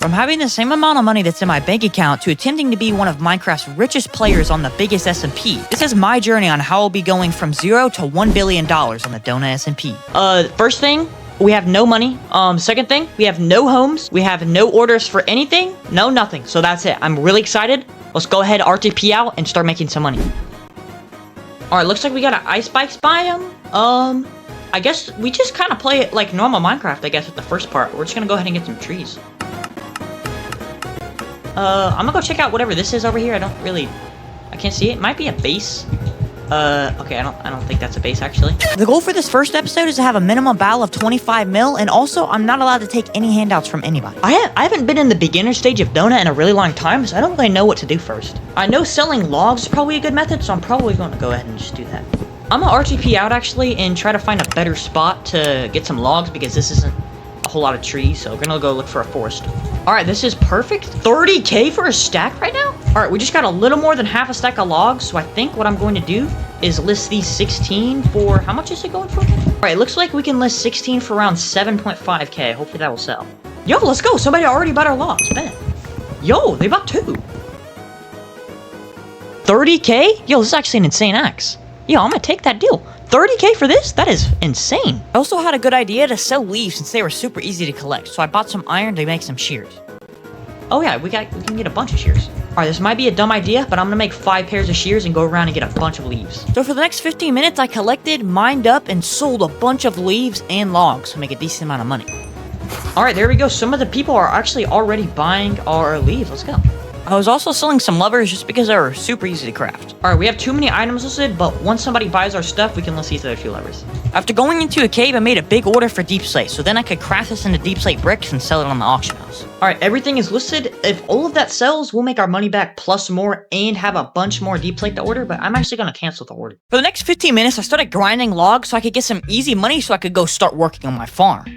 From having the same amount of money that's in my bank account to attempting to be one of Minecraft's richest players on the biggest SMP, this is my journey on how I'll be going from 0 to $1 billion on the DonutSMP. First thing, we have no money. Second thing, we have no homes. We have no orders for anything. No, nothing. So that's it. I'm really excited. Let's go ahead, RTP out, and start making some money. Alright, looks like we got an ice bikes biome. I guess we just kind of play it like normal Minecraft, I guess, with the first part. We're just gonna go ahead and get some trees. I'm gonna go check out whatever this is over here. I can't see it. It might be a base. Okay, I don't think that's a base, actually. The goal for this first episode is to have a minimum battle of 25 mil, and also, I'm not allowed to take any handouts from anybody. I haven't been in the beginner stage of Donut in a really long time, so I don't really know what to do first. I know selling logs is probably a good method, so I'm probably going to go ahead and just do that. I'm gonna RTP out, actually, and try to find a better spot to get some logs, because this isn't a whole lot of trees, so we're gonna go look for a forest. Alright, this is perfect. 30k for a stack right now? Alright, we just got a little more than half a stack of logs, so I think what I'm going to do is list these 16 for... How much is it going for? Alright, looks like we can list 16 for around 7.5k. Hopefully that will sell. Yo, let's go. Somebody already bought our logs. Bet. Yo, they bought 2. 30k? Yo, this is actually an insane axe. Yo, I'm gonna take that deal. 30k for this? That is insane. I also had a good idea to sell leaves since they were super easy to collect, so I bought some iron to make some shears. Oh yeah, we can get a bunch of shears. Alright, this might be a dumb idea, but I'm gonna make 5 pairs of shears and go around and get a bunch of leaves. So for the next 15 minutes, I collected, mined up, and sold a bunch of leaves and logs to make a decent amount of money. Alright, there we go. Some of the people are actually already buying our leaves. Let's go. I was also selling some levers just because they were super easy to craft. Alright, we have too many items listed, but once somebody buys our stuff, we can list these other 2 levers. After going into a cave, I made a big order for deep slate, so then I could craft this into deep slate bricks and sell it on the auction house. Alright, everything is listed. If all of that sells, we'll make our money back plus more and have a bunch more deep slate to order, but I'm actually going to cancel the order. For the next 15 minutes, I started grinding logs so I could get some easy money so I could go start working on my farm.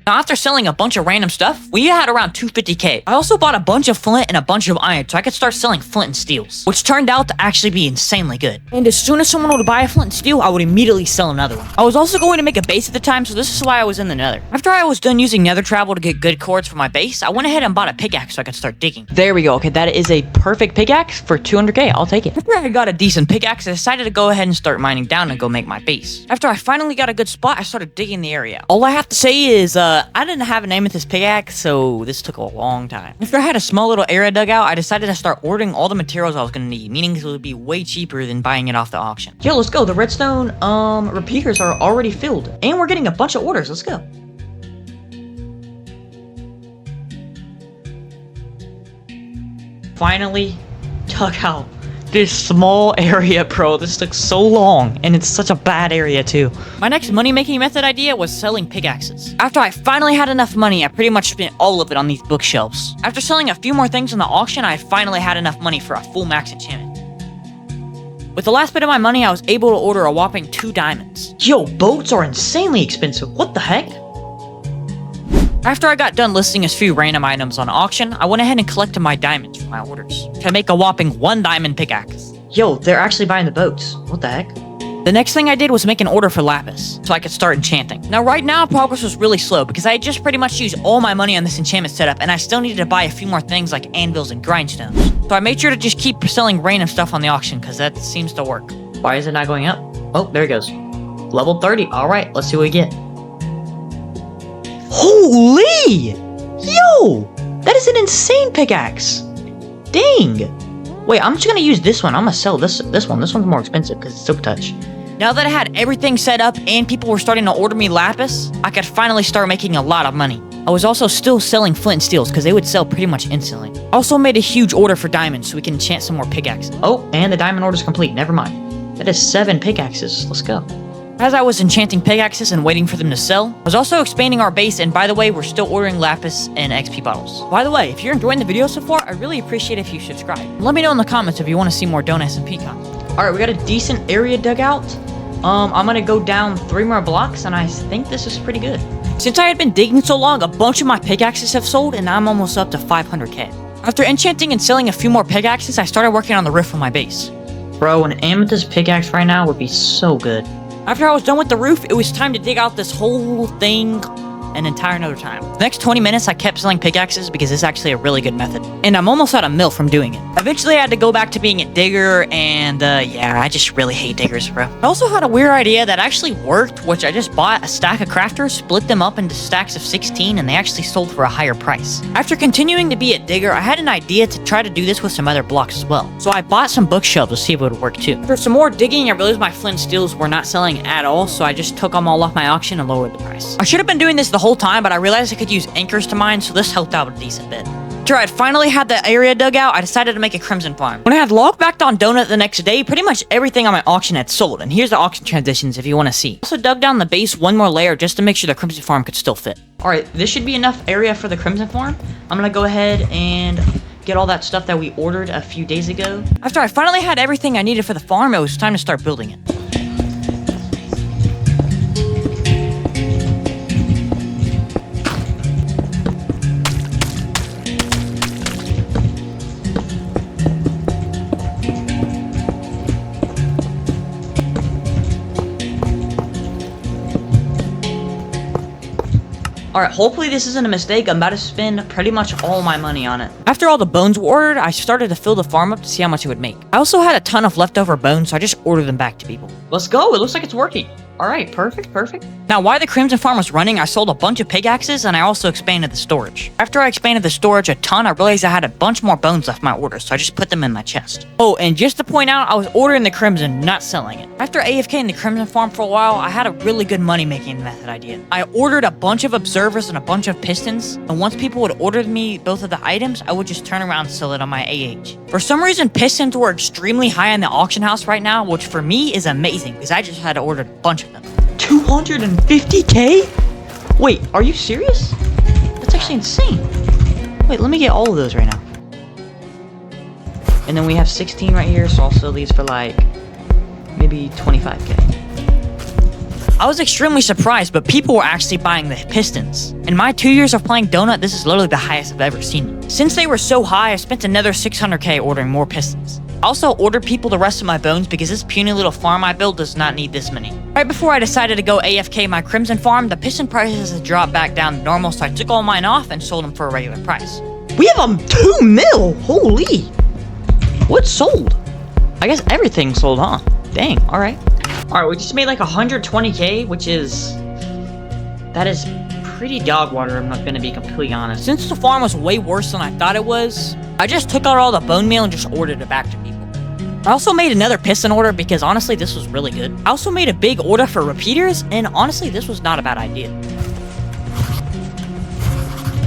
Now, after selling a bunch of random stuff, we had around 250k. I also bought a bunch of flint and a bunch of iron so I could start selling flint and steels, which turned out to actually be insanely good. And as soon as someone would buy a flint and steel, I would immediately sell another one. I was also going to make a base at the time, so this is why I was in the nether. After I was done using nether travel to get good cords for my base, I went ahead and bought a pickaxe so I could start digging. There we go. Okay, that is a perfect pickaxe for 200k. I'll take it. After I got a decent pickaxe, I decided to go ahead and start mining down and go make my base. After I finally got a good spot, I started digging the area. All I have to say is, I didn't have an name with this pickaxe, so this took a long time. After I had a small little area dug out, I decided to start ordering all the materials I was gonna need, meaning it would be way cheaper than buying it off the auction. Yo, let's go. The redstone repeaters are already filled, and we're getting a bunch of orders. Let's go. Finally dug out this small area, bro. This took so long, and it's such a bad area too. My next money-making method idea was selling pickaxes. After I finally had enough money, I pretty much spent all of it on these bookshelves. After selling a few more things in the auction, I finally had enough money for a full max enchantment. With the last bit of my money, I was able to order a whopping 2 diamonds. Yo, boats are insanely expensive. What the heck? After I got done listing a few random items on auction, I went ahead and collected my diamonds for my orders to make a whopping 1 diamond pickaxe. Yo, they're actually buying the boats. What the heck? The next thing I did was make an order for lapis, so I could start enchanting. Now right now, progress was really slow because I had just pretty much used all my money on this enchantment setup, and I still needed to buy a few more things like anvils and grindstones. So I made sure to just keep selling random stuff on the auction because that seems to work. Why is it not going up? Oh, there it goes. Level 30. Alright, let's see what we get. Holy! Yo! That is an insane pickaxe! Dang! Wait, I'm just gonna use this one. I'm gonna sell this one. This one's more expensive because it's silk touch. Now that I had everything set up and people were starting to order me lapis, I could finally start making a lot of money. I was also still selling flint and steels because they would sell pretty much instantly. I also made a huge order for diamonds so we can enchant some more pickaxes. Oh, and the diamond order's complete. Never mind. That is 7 pickaxes. Let's go. As I was enchanting pickaxes and waiting for them to sell, I was also expanding our base, and by the way, we're still ordering lapis and XP bottles. By the way, if you're enjoying the video so far, I'd really appreciate if you subscribe. Let me know in the comments if you want to see more DonutSMP content. Alright, we got a decent area dug out. I'm gonna go down 3 more blocks, and I think this is pretty good. Since I had been digging so long, a bunch of my pickaxes have sold, and I'm almost up to 500k. After enchanting and selling a few more pickaxes, I started working on the roof of my base. Bro, an amethyst pickaxe right now would be so good. After I was done with the roof, it was time to dig out this whole thing an entire another time. The next 20 minutes, I kept selling pickaxes because it's actually a really good method. And I'm almost out of mil from doing it. Eventually, I had to go back to being a digger, and yeah, I just really hate diggers, bro. I also had a weird idea that actually worked, which I just bought a stack of crafters, split them up into stacks of 16, and they actually sold for a higher price. After continuing to be a digger, I had an idea to try to do this with some other blocks as well. So I bought some bookshelves to see if it would work too. For some more digging, I realized my flint steels were not selling at all, so I just took them all off my auction and lowered the price. I should have been doing this the whole time, but I realized I could use anchors to mine, so this helped out a decent bit. After I'd finally had the area dug out, I decided to make a crimson farm. When I had logged back on Donut the next day, pretty much everything on my auction had sold, and here's the auction transitions if you want to see. I also dug down the base one more layer just to make sure the crimson farm could still fit. Alright, this should be enough area for the crimson farm. I'm gonna go ahead and get all that stuff that we ordered a few days ago. After I finally had everything I needed for the farm, it was time to start building it. Alright, hopefully this isn't a mistake. I'm about to spend pretty much all my money on it. After all the bones were ordered, I started to fill the farm up to see how much it would make. I also had a ton of leftover bones, so I just ordered them back to people. Let's go, it looks like it's working. Alright, perfect. Now, while the Crimson Farm was running, I sold a bunch of pickaxes, and I also expanded the storage. After I expanded the storage a ton, I realized I had a bunch more bones left in my order, so I just put them in my chest. Oh, and just to point out, I was ordering the Crimson, not selling it. After AFK in the Crimson Farm for a while, I had a really good money-making method idea. I ordered a bunch of observers and a bunch of pistons, and once people would order me both of the items, I would just turn around and sell it on my AH. For some reason, pistons were extremely high in the auction house right now, which for me is amazing, because I just had to order a bunch of them. 250k? Wait, are you serious? That's actually insane. Wait, let me get all of those right now. And then we have 16 right here, so I'll sell these for like maybe 25k. I was extremely surprised, but people were actually buying the pistons. In my 2 years of playing Donut, this is literally the highest I've ever seen them. Since they were so high, I spent another 600k ordering more pistons. I also ordered people the rest of my bones because this puny little farm I built does not need this many. Right before I decided to go AFK my Crimson Farm, the piston prices had dropped back down to normal, so I took all mine off and sold them for a regular price. We have 2 mil! Holy! What sold? I guess everything sold, huh? Dang, alright. Alright, we just made like 120k, which is... that is pretty dog water, I'm not gonna be completely honest. Since the farm was way worse than I thought it was, I just took out all the bone meal and just ordered it back to people. I also made another piston order because honestly this was really good. I also made a big order for repeaters, and honestly this was not a bad idea.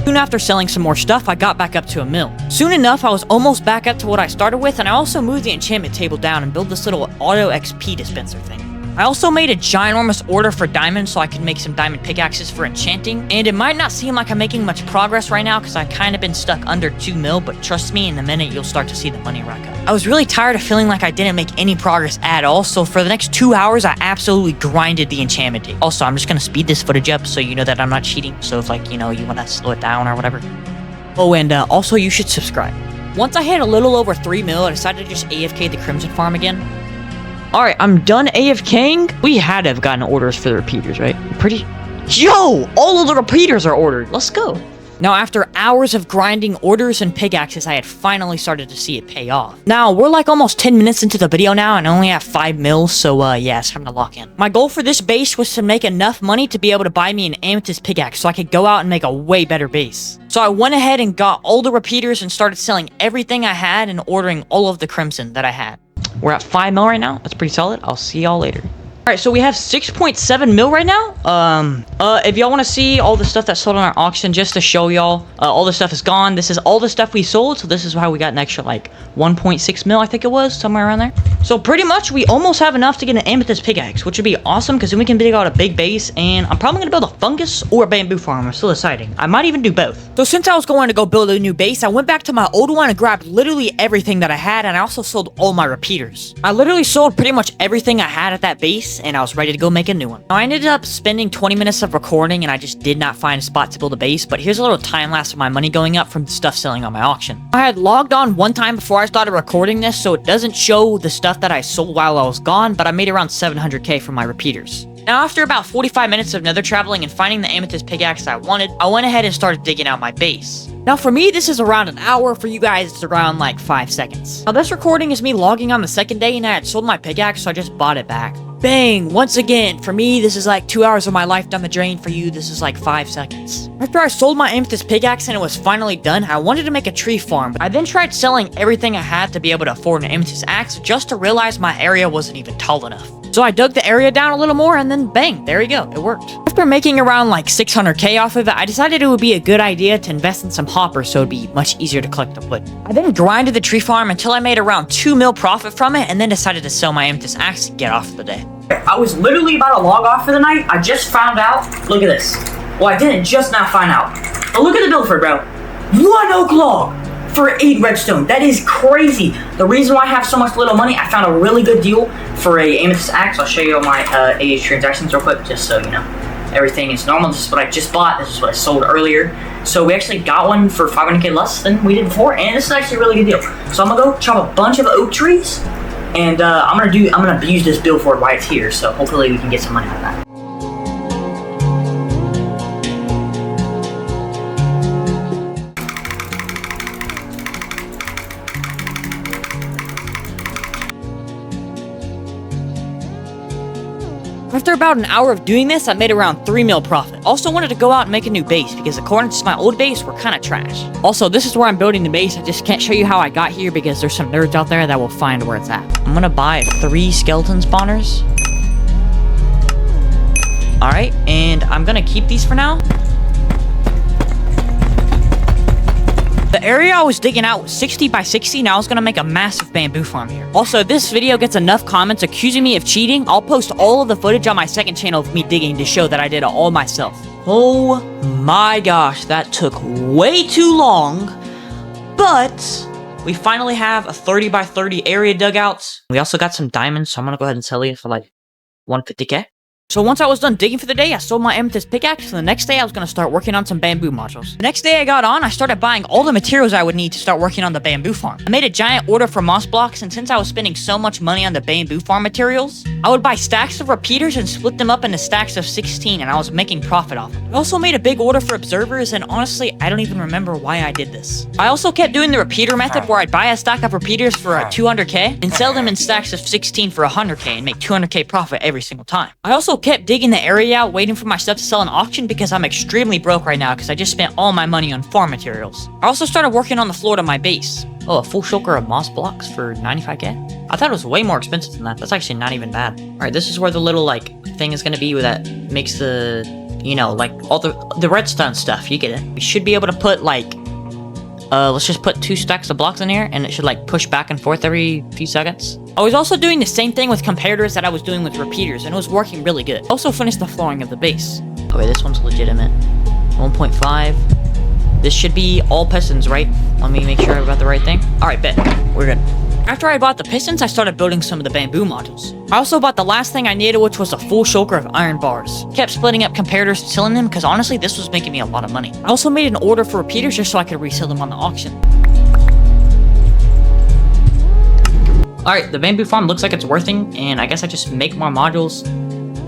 Soon after selling some more stuff, I got back up to 1 mil. Soon enough, I was almost back up to what I started with, and I also moved the enchantment table down and built this little auto XP dispenser thing. I also made a ginormous order for diamonds so I could make some diamond pickaxes for enchanting, and it might not seem like I'm making much progress right now because I kind of been stuck under 2 mil, but trust me, in a minute you'll start to see the money rack up. I was really tired of feeling like I didn't make any progress at all, so for the next 2 hours I absolutely grinded the enchantment table. Also, I'm just gonna speed this footage up so you know that I'm not cheating, so if like, you know, you wanna slow it down or whatever. Oh, and also you should subscribe. Once I hit a little over 3 mil, I decided to just AFK the Crimson Farm again. Alright, I'm done AFKing. We had to have gotten orders for the repeaters, right? Yo! All of the repeaters are ordered. Let's go. Now, after hours of grinding orders and pickaxes, I had finally started to see it pay off. Now, we're like almost 10 minutes into the video now, and I only have 5 mils, so yeah, it's time to lock in. My goal for this base was to make enough money to be able to buy me an amethyst pickaxe so I could go out and make a way better base. So I went ahead and got all the repeaters and started selling everything I had and ordering all of the crimson that I had. We're at 5 mil right now. That's pretty solid. I'll see y'all later. Alright, so we have 6.7 mil right now. If y'all want to see all the stuff that sold on our auction, just to show y'all, all the stuff is gone. This is all the stuff we sold, so this is how we got an extra, like, 1.6 mil, I think it was, somewhere around there. So pretty much, we almost have enough to get an amethyst pickaxe, which would be awesome, because then we can dig out a big base, and I'm probably going to build a fungus or a bamboo farm. I'm still deciding. I might even do both. So since I was going to go build a new base, I went back to my old one and grabbed literally everything that I had, and I also sold all my repeaters. I literally sold pretty much everything I had at that base, and I was ready to go make a new one. Now, I ended up spending 20 minutes of recording, and I just did not find a spot to build a base, but here's a little time lapse of my money going up from stuff selling on my auction. I had logged on one time before I started recording this, so it doesn't show the stuff that I sold while I was gone, but I made around 700k from my repeaters. Now, after about 45 minutes of nether traveling and finding the amethyst pickaxe I wanted, I went ahead and started digging out my base. Now, for me, this is around an hour. For you guys, it's around like 5 seconds. Now, this recording is me logging on the second day, and I had sold my pickaxe, so I just bought it back. Bang! Once again, for me, this is like 2 hours of my life down the drain. For you, this is like 5 seconds. After I sold my amethyst pickaxe and it was finally done, I wanted to make a tree farm. I then tried selling everything I had to be able to afford an amethyst axe, just to realize my area wasn't even tall enough. So I dug the area down a little more, and then bang, there you go, it worked. After making around like 600k off of it, I decided it would be a good idea to invest in some hoppers so it'd be much easier to collect the wood. I then grinded the tree farm until I made around 2 mil profit from it, and then decided to sell my amethyst axe and get off for the day. I was literally about to log off for the night. I just found out, look at this. Well, I didn't just now find out, but look at the bill for it, bro. 1 oak log for 8 redstone. That is crazy. The reason why I have so much little money, I found a really good deal for a amethyst axe. I'll show you all my AH transactions real quick, just so you know. Everything is normal. This is what I just bought. This is what I sold earlier. So we actually got one for 500k less than we did before, and this is actually a really good deal. So I'm gonna go chop a bunch of oak trees, and I'm gonna use this billboard while it's here. So hopefully we can get some money out of that. After about an hour of doing this, I made around 3 mil profit. Also wanted to go out and make a new base because according to my old base, we're kind of trash. Also, this is where I'm building the base. I just can't show you how I got here because there's some nerds out there that will find where it's at. I'm gonna buy 3 skeleton spawners. Alright, and I'm gonna keep these for now. The area I was digging out was 60 by 60, and I was gonna make a massive bamboo farm here. Also, if this video gets enough comments accusing me of cheating, I'll post all of the footage on my second channel of me digging to show that I did it all myself. Oh my gosh, that took way too long, but we finally have a 30 by 30 area dugout. We also got some diamonds, so I'm gonna go ahead and sell it for like 150k. So once I was done digging for the day, I sold my amethyst pickaxe, and the next day I was going to start working on some bamboo modules. The next day I got on, I started buying all the materials I would need to start working on the bamboo farm. I made a giant order for moss blocks, and since I was spending so much money on the bamboo farm materials, I would buy stacks of repeaters and split them up into stacks of 16, and I was making profit off it. I also made a big order for observers, and honestly, I don't even remember why I did this. I also kept doing the repeater method where I'd buy a stack of repeaters for 200k, and sell them in stacks of 16 for 100k, and make 200k profit every single time. I also kept digging the area out, waiting for my stuff to sell in auction because I'm extremely broke right now because I just spent all my money on farm materials. I also started working on the floor to my base. Oh, a full shulker of moss blocks for 95k? I thought it was way more expensive than that. That's actually not even bad. Alright, this is where the little, like, thing is gonna be that makes the, you know, like, all the redstone stuff. You get it. We should be able to put, like, let's just put 2 stacks of blocks in here, and it should, like, push back and forth every few seconds. I was also doing the same thing with comparators that I was doing with repeaters, and it was working really good. Also finished the flooring of the base. Okay, this one's legitimate. 1.5. This should be all pistons, right? Let me make sure I got the right thing. Alright, bet. We're good. After I bought the pistons, I started building some of the bamboo modules. I also bought the last thing I needed, which was a full shulker of iron bars. Kept splitting up comparators and selling them, because honestly, this was making me a lot of money. I also made an order for repeaters just so I could resell them on the auction. Alright, the bamboo farm looks like it's working, and I guess I just make more modules,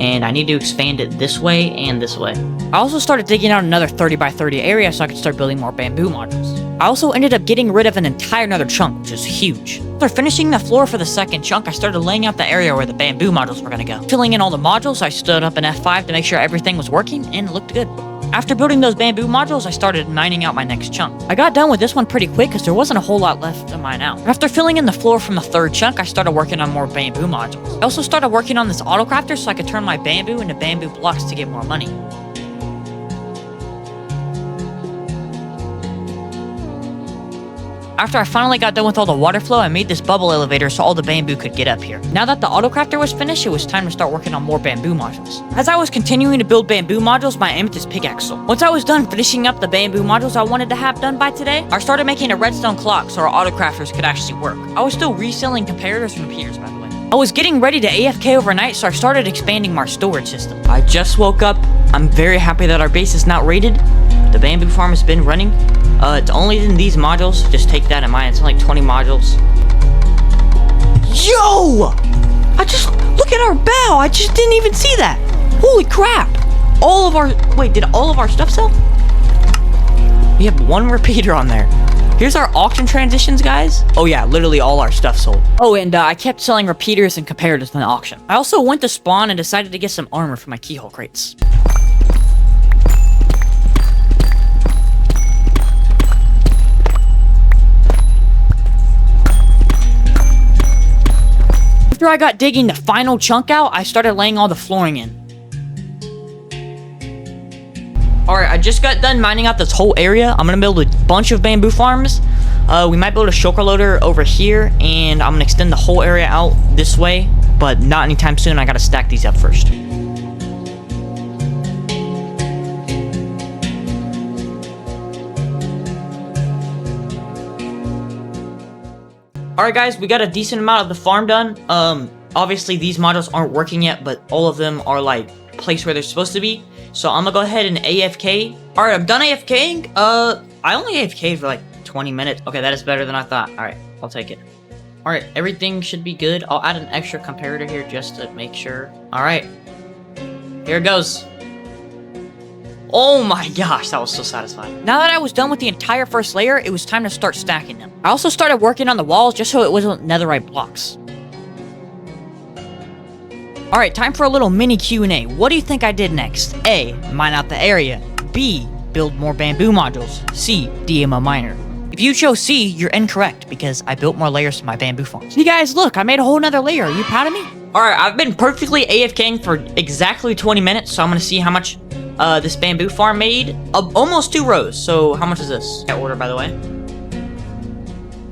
and I need to expand it this way and this way. I also started digging out another 30 by 30 area so I could start building more bamboo modules. I also ended up getting rid of an entire nether chunk, which is huge. After finishing the floor for the second chunk, I started laying out the area where the bamboo modules were gonna go. Filling in all the modules, I stood up in F5 to make sure everything was working, and it looked good. After building those bamboo modules, I started mining out my next chunk. I got done with this one pretty quick because there wasn't a whole lot left to mine out. After filling in the floor from the third chunk, I started working on more bamboo modules. I also started working on this auto crafter so I could turn my bamboo into bamboo blocks to get more money. After I finally got done with all the water flow, I made this bubble elevator so all the bamboo could get up here. Now that the autocrafter was finished, it was time to start working on more bamboo modules. As I was continuing to build bamboo modules, my amethyst pickaxe sold. Once I was done finishing up the bamboo modules I wanted to have done by today, I started making a redstone clock so our autocrafters could actually work. I was still reselling comparators and repeaters, by the way. I was getting ready to AFK overnight, so I started expanding my storage system. I just woke up. I'm very happy that our base is not raided. The bamboo farm has been running. It's only in these modules. Just take that in mind. It's only like 20 modules. Yo! Look at our bow. I just didn't even see that. Holy crap! Wait, did all of our stuff sell? We have one repeater on there. Here's our auction transitions, guys. Oh yeah, literally all our stuff sold. Oh, and I kept selling repeaters and comparators in the auction. I also went to spawn and decided to get some armor for my keyhole crates. After I got digging the final chunk out, I started laying all the flooring in. Alright, I just got done mining out this whole area. I'm gonna build a bunch of bamboo farms. We might build a shulker loader over here, and I'm gonna extend the whole area out this way, but not anytime soon. I gotta stack these up first. Alright guys, we got a decent amount of the farm done. Obviously these modules aren't working yet, but all of them are like placed where they're supposed to be. So I'm gonna go ahead and AFK. Alright, I'm done AFKing. I only AFK'd for like 20 minutes. Okay, that is better than I thought. Alright, I'll take it. Alright, everything should be good. I'll add an extra comparator here just to make sure. Alright. Here it goes. Oh my gosh, that was so satisfying. Now that I was done with the entire first layer, it was time to start stacking them. I also started working on the walls just so it wasn't netherite blocks. Alright, time for a little mini Q&A. What do you think I did next? A. Mine out the area. B. Build more bamboo modules. C. DM a miner. If you chose C, you're incorrect because I built more layers to my bamboo farms. You guys, look, I made a whole nother layer. Are you proud of me? Alright, I've been perfectly AFKing for exactly 20 minutes, so I'm gonna see how much this bamboo farm made. Almost 2 rows. So how much is this? That order, by the way.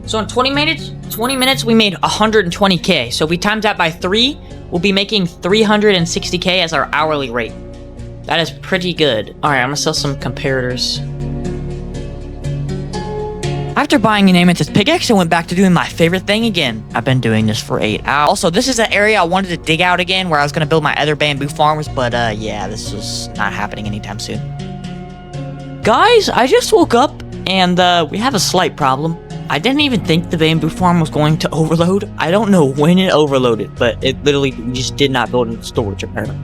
So in 20 minutes, we made 120k. So if we times that by 3, we'll be making 360k as our hourly rate. That is pretty good. Alright, I'm gonna sell some comparators. After buying an amethyst pickaxe, I went back to doing my favorite thing again. I've been doing this for 8 hours. Also, this is an area I wanted to dig out again where I was gonna build my other bamboo farms, but yeah, this was not happening anytime soon. Guys, I just woke up and we have a slight problem. I didn't even think the bamboo farm was going to overload. I don't know when it overloaded, but it literally just did not build into storage apparently.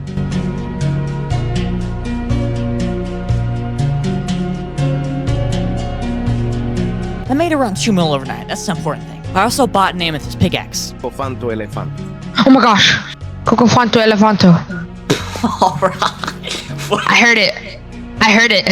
I made around 2 mil overnight. That's the important thing. I also bought an amethyst pickaxe. Cofanto elefante. Oh my gosh. Cocofanto elefanto. Alright. I heard it. I heard it.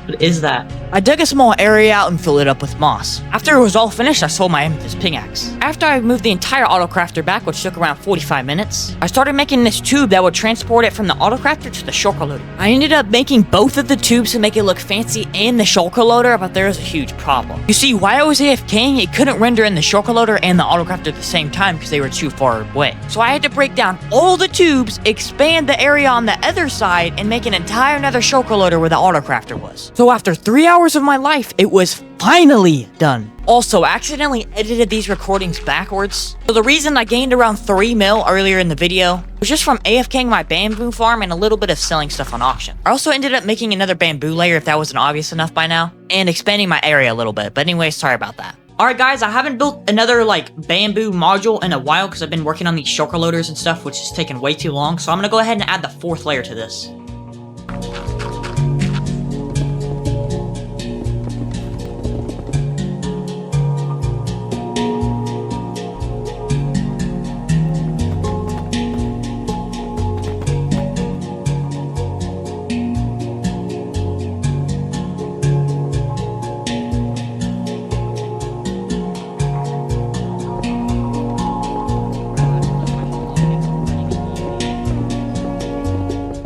What is that? I dug a small area out and filled it up with moss. After it was all finished, I sold my amethyst pickaxe. After I moved the entire autocrafter back, which took around 45 minutes, I started making this tube that would transport it from the autocrafter to the shulker loader. I ended up making both of the tubes to make it look fancy and the shulker loader, but there was a huge problem. You see, while I was AFKing, it couldn't render in the shulker loader and the autocrafter at the same time because they were too far away. So I had to break down all the tubes, expand the area on the other side, and make an entire another shulker loader where the autocrafter was. So after 3 hours of my life, it was finally done. Also, I accidentally edited these recordings backwards. So the reason I gained around 3 mil earlier in the video was just from AFKing my bamboo farm and a little bit of selling stuff on auction. I also ended up making another bamboo layer if that wasn't obvious enough by now, and expanding my area a little bit, but anyway, sorry about that. Alright guys, I haven't built another like bamboo module in a while because I've been working on these shulker loaders and stuff, which has taken way too long, so I'm gonna go ahead and add the 4th layer to this.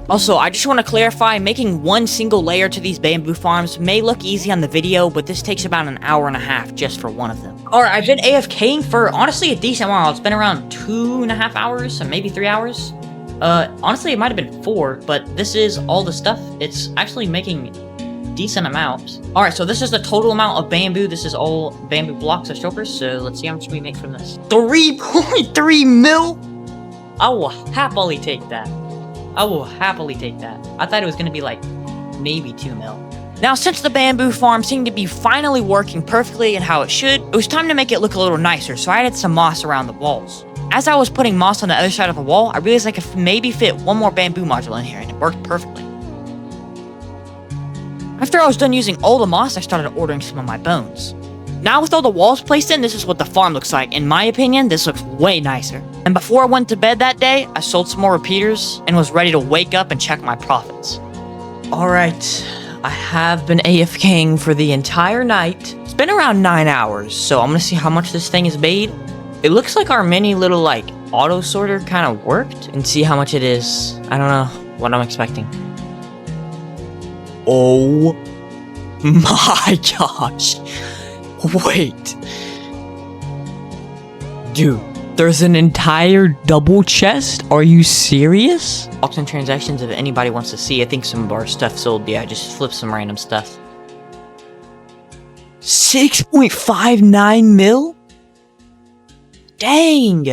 Also, I just want to clarify, making one single layer to these bamboo farms may look easy on the video, but this takes about an hour and a half just for one of them. Alright, I've been AFKing for honestly a decent while. It's been around 2.5 hours, or maybe 3 hours. Honestly, it might have been 4, but this is all the stuff. It's actually making decent amounts. Alright, so this is the total amount of bamboo. This is all bamboo blocks of shulkers, so let's see how much we make from this. 3.3 mil? I will happily take that. I will happily take that. I thought it was gonna be like maybe 2 mil. Now, since the bamboo farm seemed to be finally working perfectly and how it should, it was time to make it look a little nicer, so I added some moss around the walls. As I was putting moss on the other side of the wall, I realized I could maybe fit one more bamboo module in here, and it worked perfectly. After I was done using all the moss, I started ordering some of my bones. Now with all the walls placed in, this is what the farm looks like. In my opinion, this looks way nicer. And before I went to bed that day, I sold some more repeaters and was ready to wake up and check my profits. Alright, I have been AFKing for the entire night. It's been around 9 hours, so I'm gonna see how much this thing has made. It looks like our mini little, like, auto sorter kind of worked, and see how much it is. I don't know what I'm expecting. Oh my gosh. Wait. Dude, there's an entire double chest? Are you serious? Auction transactions, if anybody wants to see. I think some of our stuff sold. Yeah, I just flipped some random stuff. 6.59 mil? Dang!